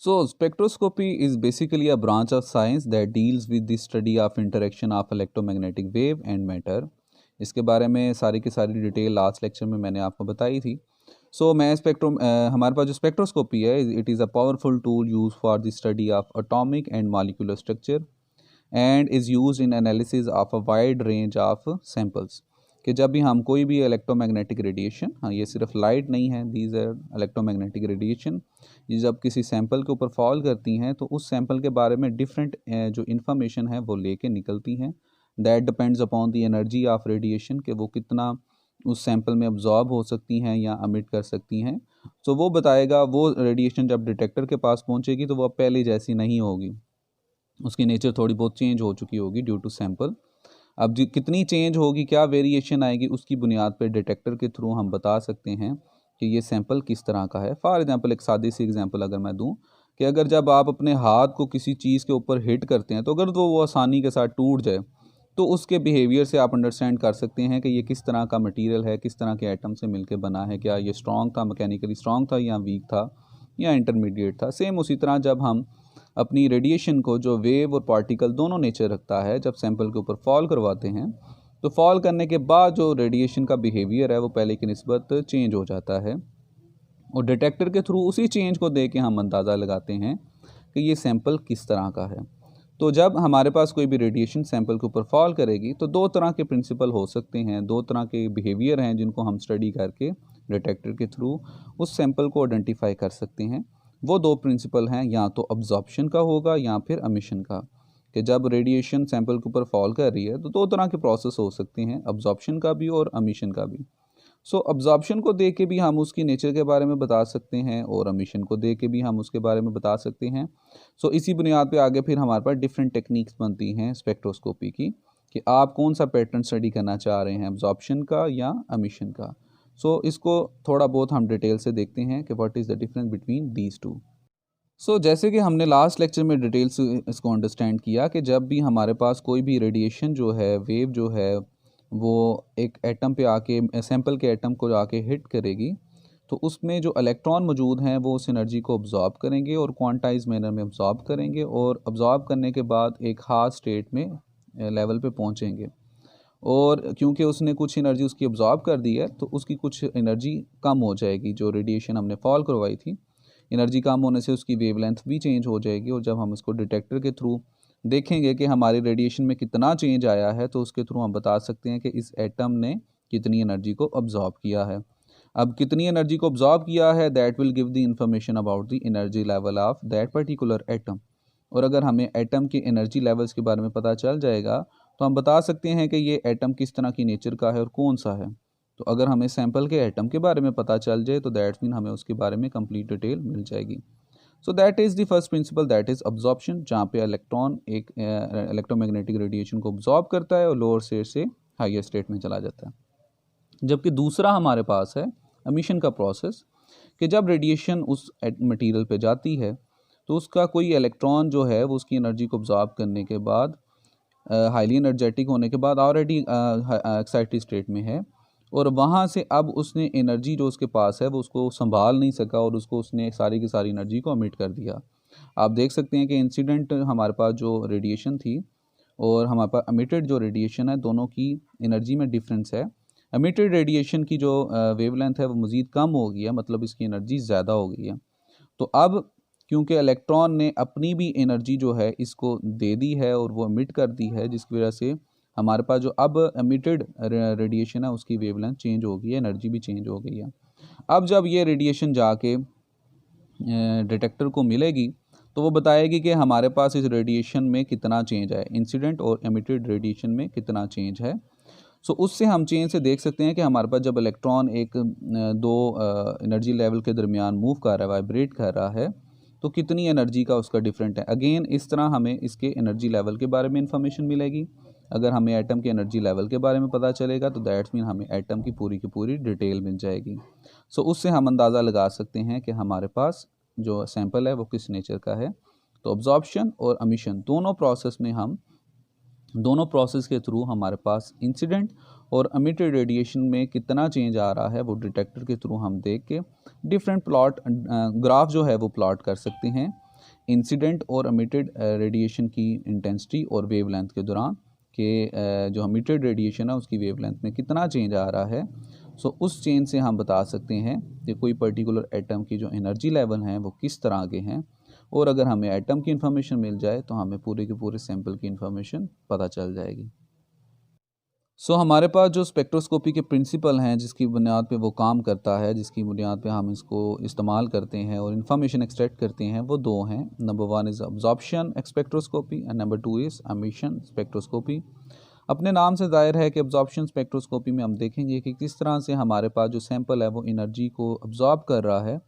So, spectroscopy is basically a branch of science that deals with the study of interaction of electromagnetic wave and matter. इसके बारे में सारी की सारी detail last lecture में मैंने आपको बताई थी. हमारे पास जो स्पेक्ट्रोस्कोपी है, it is a powerful tool use for the study of atomic and molecular structure and is use in analysis of a wide range of samples. कि जब भी हम कोई भी इलेक्ट्रोमैग्नेटिक रेडिएशन, हाँ ये सिर्फ लाइट नहीं है, दीज आर इलेक्ट्रोमैग्नेटिक रेडिएशन, ये जब किसी सैंपल के ऊपर फॉल करती हैं तो उस सैंपल के बारे में डिफरेंट जो इन्फॉर्मेशन है वो लेके निकलती हैं. That depends upon the energy of radiation, कि वो कितना उस सैंपल में अब्जॉर्ब हो सकती हैं या अमिट कर सकती हैं. तो वो बताएगा, वो रेडिएशन जब डिटेक्टर के पास पहुंचेगी तो वो अब पहले जैसी नहीं होगी, उसकी नेचर थोड़ी बहुत चेंज हो चुकी होगी ड्यू टू सैंपल. अब जो कितनी चेंज होगी, क्या वेरिएशन आएगी, उसकी बुनियाद पर डिटेक्टर के थ्रू हम बता सकते हैं कि ये सैंपल किस तरह का है. फॉर एग्जांपल, एक सादी सी एग्जांपल अगर मैं दूं, कि अगर जब आप अपने हाथ को किसी चीज़ के ऊपर हिट करते हैं तो अगर तो वो आसानी के साथ टूट जाए तो उसके बिहेवियर से आप अंडरस्टैंड कर सकते हैं कि ये किस तरह का मटेरियल है, किस तरह के एटम से मिलकर बना है, क्या ये स्ट्रॉन्ग था, मैकेनिकली स्ट्रॉन्ग था या वीक था या इंटरमीडिएट था. सेम उसी तरह जब हम अपनी रेडिएशन को, जो वेव और पार्टिकल दोनों नेचर रखता है, जब सैंपल के ऊपर फॉल करवाते हैं तो फॉल करने के बाद जो रेडिएशन का बिहेवियर है वो पहले की निस्बत चेंज हो जाता है, और डिटेक्टर के थ्रू उसी चेंज को देख के हम अंदाज़ा लगाते हैं कि ये सैंपल किस तरह का है. तो जब हमारे पास कोई भी रेडिएशन सैंपल के ऊपर फॉल करेगी तो दो तरह के प्रिंसिपल हो सकते हैं, दो तरह के बिहेवियर हैं जिनको हम स्टडी करके डिटेक्टर के थ्रू उस सैंपल को आइडेंटिफाई कर सकते हैं. वो दो प्रिंसिपल हैं, या तो अब्जॉर्प्शन का होगा या फिर एमिशन का. कि जब रेडिएशन सैंपल के ऊपर फॉल कर रही है तो दो तरह के प्रोसेस हो सकते हैं, अब्जॉर्प्शन का भी और एमिशन का भी. सो अब्जॉर्प्शन को देख के भी हम उसकी नेचर के बारे में बता सकते हैं और एमिशन को देख के भी हम उसके बारे में बता सकते हैं. सो इसी बुनियाद पे आगे फिर हमारे पास डिफरेंट टेक्निक्स बनती हैं स्पेक्ट्रोस्कोपी की, कि आप कौन सा पैटर्न स्टडी करना चाह रहे हैं, अब्जॉर्प्शन का या एमिशन का. सो इसको थोड़ा बहुत हम डिटेल से देखते हैं कि what is the difference between these two. So जैसे कि हमने लास्ट लेक्चर में डिटेल से इसको अंडरस्टैंड किया कि जब भी हमारे पास कोई भी रेडिएशन जो है, वेव जो है, वो एक एटम पे आके, सैंपल के एटम को आके हिट करेगी, तो उसमें जो इलेक्ट्रॉन मौजूद हैं वो उस एनर्जी को अब्जॉर्ब करेंगे और क्वांटाइज मैनर में अब्जॉर्ब करेंगे, और अब्जॉर्ब करने के बाद एक हार्ड स्टेट में लेवल पे पहुंचेंगे. और क्योंकि उसने कुछ एनर्जी उसकी अब्जॉर्ब कर दी है तो उसकी कुछ एनर्जी कम हो जाएगी, जो रेडिएशन हमने फॉल करवाई थी, एनर्जी कम होने से उसकी वेवलेंथ भी चेंज हो जाएगी. और जब हम इसको डिटेक्टर के थ्रू देखेंगे कि हमारी रेडिएशन में कितना चेंज आया है, तो उसके थ्रू हम बता सकते हैं कि इस एटम ने कितनी एनर्जी को अब्जॉर्ब किया है. अब कितनी एनर्जी को अब्जॉर्ब किया है, that will give the information about the energy level of that particular atom. और अगर हमें एटम के एनर्जी लेवल्स के बारे में पता चल जाएगा तो हम बता सकते हैं कि ये एटम किस तरह की नेचर का है और कौन सा है. तो अगर हमें सैंपल के एटम के बारे में पता चल जाए तो दैट मीन हमें उसके बारे में कंप्लीट डिटेल मिल जाएगी. So that is the first principle, that is absorption, जहाँ पे इलेक्ट्रॉन एक इलेक्ट्रोमैग्नेटिक रेडिएशन को अब्जॉर्ब करता है और लोअर स्टेट से हायर स्टेट में चला जाता है. जबकि दूसरा हमारे पास है एमिशन का प्रोसेस, कि जब रेडिएशन उस मटेरियल पे जाती है तो उसका कोई इलेक्ट्रॉन जो है वो उसकी एनर्जी को अब्जॉर्ब करने के बाद, हाईली एनर्जेटिक होने के बाद, ऑलरेडी एक्साइटेड स्टेट में है, और वहाँ से अब उसने एनर्जी जो उसके पास है वो उसको संभाल नहीं सका और उसने सारी की सारी एनर्जी को अमिट कर दिया. आप देख सकते हैं कि इंसिडेंट हमारे पास जो रेडिएशन थी और हमारे पास अमिटेड जो रेडिएशन है, दोनों की एनर्जी में डिफरेंस है. अमिटेड रेडिएशन की जो वेवलेंथ है वो मज़ीद कम हो गई है, मतलब इसकी एनर्जी ज़्यादा हो गई है. तो अब क्योंकि इलेक्ट्रॉन ने अपनी भी एनर्जी जो है इसको दे दी है और वो एमिट कर दी है, जिसकी वजह से हमारे पास जो अब एमिटेड रेडिएशन है उसकी वेवलेंथ चेंज हो गई है, एनर्जी भी चेंज हो गई है. अब जब ये रेडिएशन जाके डिटेक्टर को मिलेगी तो वो बताएगी कि हमारे पास इस रेडिएशन में कितना चेंज है, इंसिडेंट और एमिटेड रेडिएशन में कितना चेंज है. सो उससे हम चेंज से देख सकते हैं कि हमारे पास जब इलेक्ट्रॉन एक दो एनर्जी लेवल के दरमियान मूव कर रहा है, वाइब्रेट कर रहा है, तो कितनी एनर्जी का उसका डिफरेंट है. अगेन इस तरह हमें इसके एनर्जी लेवल के बारे में इंफॉर्मेशन मिलेगी. अगर हमें एटम के एनर्जी लेवल के बारे में पता चलेगा तो दैट्स मीन हमें एटम की पूरी डिटेल मिल जाएगी. सो उससे हम अंदाज़ा लगा सकते हैं कि हमारे पास जो सैंपल है वो किस नेचर का है. तो अब्जॉर्प्शन और एमिशन दोनों प्रोसेस के थ्रू हमारे पास इंसिडेंट और एमिटेड रेडिएशन में कितना चेंज आ रहा है वो डिटेक्टर के थ्रू हम देख के डिफरेंट प्लॉट ग्राफ जो है वो प्लॉट कर सकते हैं. इंसिडेंट और एमिटेड रेडिएशन की इंटेंसिटी और वेवलेंथ के दौरान कि जो एमिटेड रेडिएशन है उसकी वेवलेंथ में कितना चेंज आ रहा है। सो उस चेंज से हम बता सकते हैं कि कोई पर्टिकुलर एटम की जो एनर्जी लेवल हैं वो किस तरह के हैं, और अगर हमें एटम की इन्फॉर्मेशन मिल जाए तो हमें पूरे के पूरे सैंपल की इन्फॉर्मेशन पता चल जाएगी। हमारे पास जो स्पेक्ट्रोस्कोपी के प्रिंसिपल हैं जिसकी बुनियाद पे वो काम करता है, जिसकी बुनियाद पे हम इसको इस्तेमाल करते हैं और इन्फॉर्मेशन एक्सट्रैक्ट करते हैं, वो दो हैं। Number 1 is absorption spectroscopy and number 2 is emission spectroscopy. अपने नाम से ज़ाहिर है कि अब्जॉर्प्शन स्पेक्ट्रोस्कोपी में हम देखेंगे कि किस तरह से हमारे पास जो सैंपल है वो एनर्जी को अब्जॉर्ब कर रहा है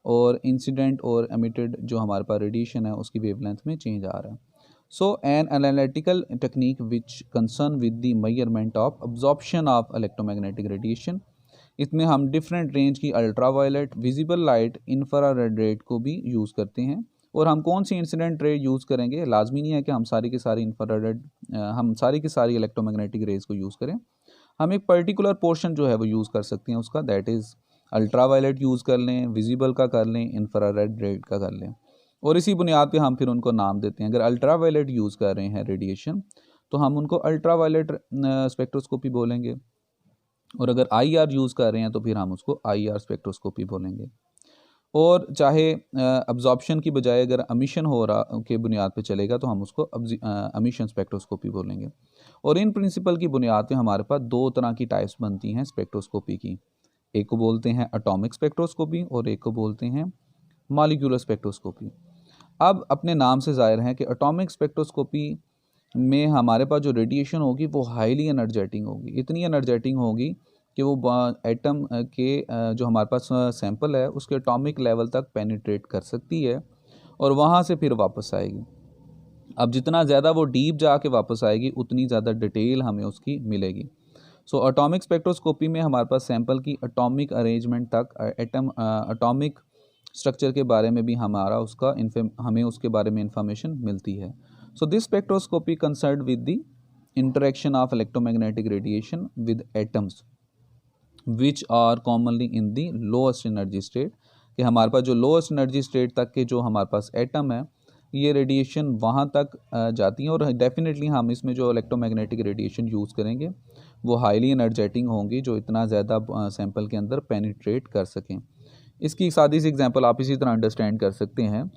और इंसिडेंट और एमिटेड जो हमारे पास रेडिएशन है उसकी वेवलेंथ में चेंज आ रहा है। So an analytical technique which concern with the measurement of absorption of electromagnetic radiation, इसमें हम डिफरेंट रेंज की ultraviolet, visible light, infrared red को भी यूज़ करते हैं। और हम कौन सी इंसिडेंट रे यूज़ करेंगे, लाजमी नहीं है कि हम सारी की सारी इंफ्रारेड हम सारी की सारी इलेक्ट्रोमैग्नेटिक रेज को यूज़ करें। हम एक पर्टिकुलर पोर्शन जो है वो यूज़ कर सकते हैं उसका, दैट इज़ अल्ट्रावायलेट यूज़ कर लें, विजिबल का कर लें, इंफ्रारेड रेड का कर लें, और इसी बुनियाद पे हम फिर उनको नाम देते हैं। अगर अल्ट्रावायलेट यूज़ कर रहे हैं रेडिएशन तो हम उनको अल्ट्रावायलेट स्पेक्ट्रोस्कोपी बोलेंगे, और अगर आईआर यूज़ कर रहे हैं तो फिर हम उसको आईआर स्पेक्ट्रोस्कोपी बोलेंगे। और चाहे अब्जॉर्प्शन की बजाय अगर एमिशन हो रहा के बुनियाद पे चलेगा तो हम उसको एमिशन स्पेक्ट्रोस्कोपी बोलेंगे। और इन प्रिंसिपल की बुनियाद पे हमारे पास दो तरह की टाइप्स बनती हैं स्पेक्ट्रोस्कोपी की। एक को बोलते हैं एटॉमिक स्पेक्ट्रोस्कोपी और एक को बोलते हैं मॉलिक्यूलर स्पेक्ट्रोस्कोपी। अब अपने नाम से ज़ाहिर है कि एटॉमिक स्पेक्ट्रोस्कोपी में हमारे पास जो रेडिएशन होगी वो हाईली एनर्जेटिक होगी, इतनी एनर्जेटिक होगी कि वो एटम के जो हमारे पास सैंपल है उसके एटॉमिक लेवल तक पेनिट्रेट कर सकती है और वहाँ से फिर वापस आएगी। अब जितना ज़्यादा वो डीप जाके वापस आएगी उतनी ज़्यादा डिटेल हमें उसकी मिलेगी। सो एटॉमिक स्पेक्ट्रोस्कोपी में हमारे पास सैंपल की एटॉमिक अरेंजमेंट तक, एटॉमिक स्ट्रक्चर के बारे में भी हमें उसके बारे में इंफॉर्मेशन मिलती है। So this spectroscopy concerned with the interaction of electromagnetic radiation with atoms which are commonly in the lowest energy state, कि हमारे पास जो लोएस्ट एनर्जी स्टेट तक के जो हमारे पास एटम है ये रेडिएशन वहाँ तक जाती हैं, और डेफिनेटली हम इसमें जो इलेक्ट्रोमैग्नेटिक रेडिएशन यूज़ करेंगे वो हाईली एनर्जेटिक होंगी जो इतना ज़्यादा सैंपल के अंदर पेनिट्रेट कर सकें। इसकी सादी सी एग्जांपल आप इसी तरह अंडरस्टैंड कर सकते हैं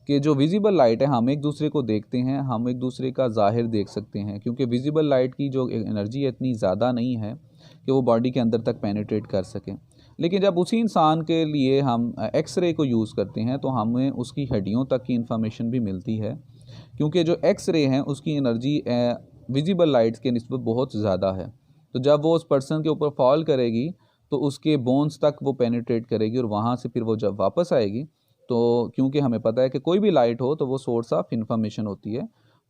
कि जो विजिबल लाइट है हम एक दूसरे को देखते हैं, हम एक दूसरे का ज़ाहिर देख सकते हैं, क्योंकि विजिबल लाइट की जो एनर्जी है इतनी ज़्यादा नहीं है कि वो बॉडी के अंदर तक पेनिट्रेट कर सकें। लेकिन जब उसी इंसान के लिए हम एक्स-रे को यूज़ करते हैं तो हमें उसकी हड्डियों तक की इन्फॉर्मेशन भी मिलती है, क्योंकि जो एक्स-रे हैं उसकी एनर्जी विजिबल लाइट्स के निस्बत बहुत ज़्यादा है। तो जब वो उस पर्सन के ऊपर फॉल करेगी तो उसके बोन्स तक वो पेनिट्रेट करेगी और वहाँ से फिर वो जब वापस आएगी तो क्योंकि हमें पता है कि कोई भी लाइट हो तो वो सोर्स ऑफ इन्फॉर्मेशन होती है,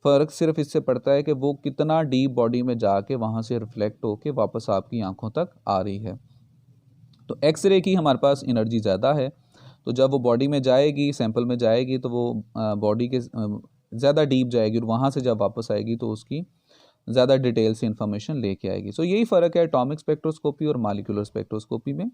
फ़र्क सिर्फ इससे पड़ता है कि वो कितना डीप बॉडी में जाके वहाँ से रिफ्लेक्ट होके वापस आपकी आंखों तक आ रही है। तो एक्सरे की हमारे पास एनर्जी ज़्यादा है, तो जब वो बॉडी में जाएगी, सैंपल में जाएगी तो वो बॉडी के ज़्यादा डीप जाएगी और वहाँ से जब वापस आएगी तो उसकी ज़्यादा डिटेल से इन्फॉर्मेशन लेके आएगी। सो यही फ़र्क है एटॉमिक स्पेक्ट्रोस्कोपी और मॉलिक्यूलर स्पेक्ट्रोस्कोपी में।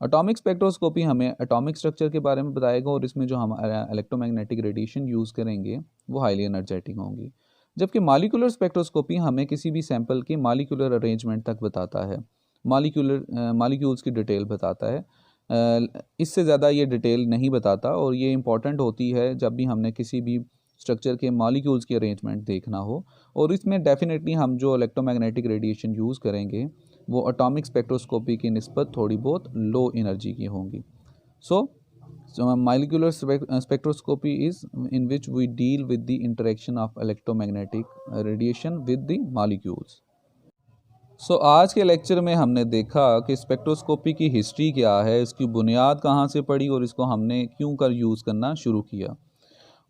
एटॉमिक स्पेक्ट्रोस्कोपी हमें एटॉमिक स्ट्रक्चर के बारे में बताएगा और इसमें जो हम इलेक्ट्रोमैग्नेटिक रेडिएशन यूज़ करेंगे वो हाईली एनर्जेटिक होंगी, जबकि मॉलिक्यूलर स्पेक्ट्रोस्कोपी हमें किसी भी सैंपल के मॉलिक्यूलर अरेंजमेंट तक बताता है, मॉलिक्यूल्स की डिटेल बताता है। इससे ज़्यादा ये डिटेल नहीं बताता, और ये इंपॉर्टेंट होती है जब भी हमने किसी भी स्ट्रक्चर के मॉलिक्यूल्स की अरेंजमेंट देखना हो। और इसमें डेफिनेटली हम जो इलेक्ट्रोमैग्नेटिक रेडिएशन यूज़ करेंगे वो एटॉमिक स्पेक्ट्रोस्कोपी की निस्बत थोड़ी बहुत लो एनर्जी की होंगी। So molecular spectroscopy is in which we deal with the interaction of electromagnetic radiation with the molecules. आज के लेक्चर में हमने देखा कि स्पेक्ट्रोस्कोपी की हिस्ट्री क्या है, इसकी बुनियाद कहाँ से पड़ी और इसको हमने क्यों कर यूज़ करना शुरू किया।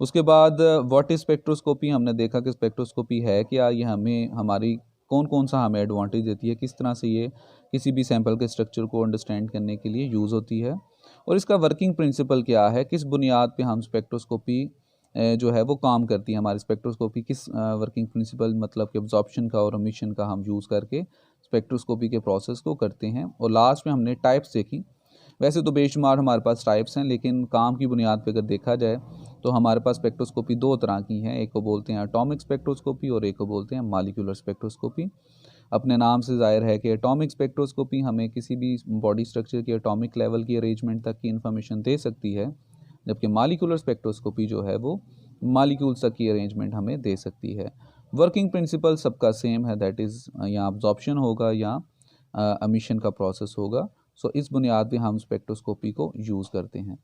उसके बाद व्हाट इज़ स्पेक्ट्रोस्कोपी, हमने देखा कि स्पेक्ट्रोस्कोपी है क्या, ये हमें हमारी कौन कौन सा हमें एडवांटेज देती है, किस तरह से ये किसी भी सैंपल के स्ट्रक्चर को अंडरस्टैंड करने के लिए यूज़ होती है, और इसका वर्किंग प्रिंसिपल क्या है, किस बुनियाद पे हम स्पेक्ट्रोस्कोपी जो है वो काम करती है। हमारी स्पेक्ट्रोस्कोपी किस वर्किंग प्रिंसिपल मतलब कि एब्जॉर्प्शन का और एमिशन का हम यूज़ करके स्पेक्ट्रोस्कोपी के प्रोसेस को करते हैं। और लास्ट में हमने टाइप्स देखी। वैसे तो बेशुमार हमारे पास टाइप्स हैं, लेकिन काम की बुनियाद पे अगर देखा जाए तो हमारे पास स्पेक्ट्रोस्कोपी दो तरह की हैं, एक को बोलते हैं एटॉमिक स्पेक्ट्रोस्कोपी और एक को बोलते हैं मॉलिक्यूलर स्पेक्ट्रोस्कोपी। अपने नाम से जाहिर है कि एटॉमिक स्पेक्ट्रोस्कोपी हमें किसी भी बॉडी स्ट्रक्चर की एटॉमिक लेवल की अरेंजमेंट तक की इन्फॉर्मेशन दे सकती है, जबकि मॉलिक्यूलर स्पेक्ट्रोस्कोपी जो है वो मॉलिक्यूल्स तक की अरेंजमेंट हमें दे सकती है। वर्किंग प्रिंसिपल सबका सेम है, दैट इज़ या अब्जॉर्प्शन होगा या एमिशन का प्रोसेस होगा। सो इस बुनियाद पे हम स्पेक्ट्रोस्कोपी को यूज़ करते हैं।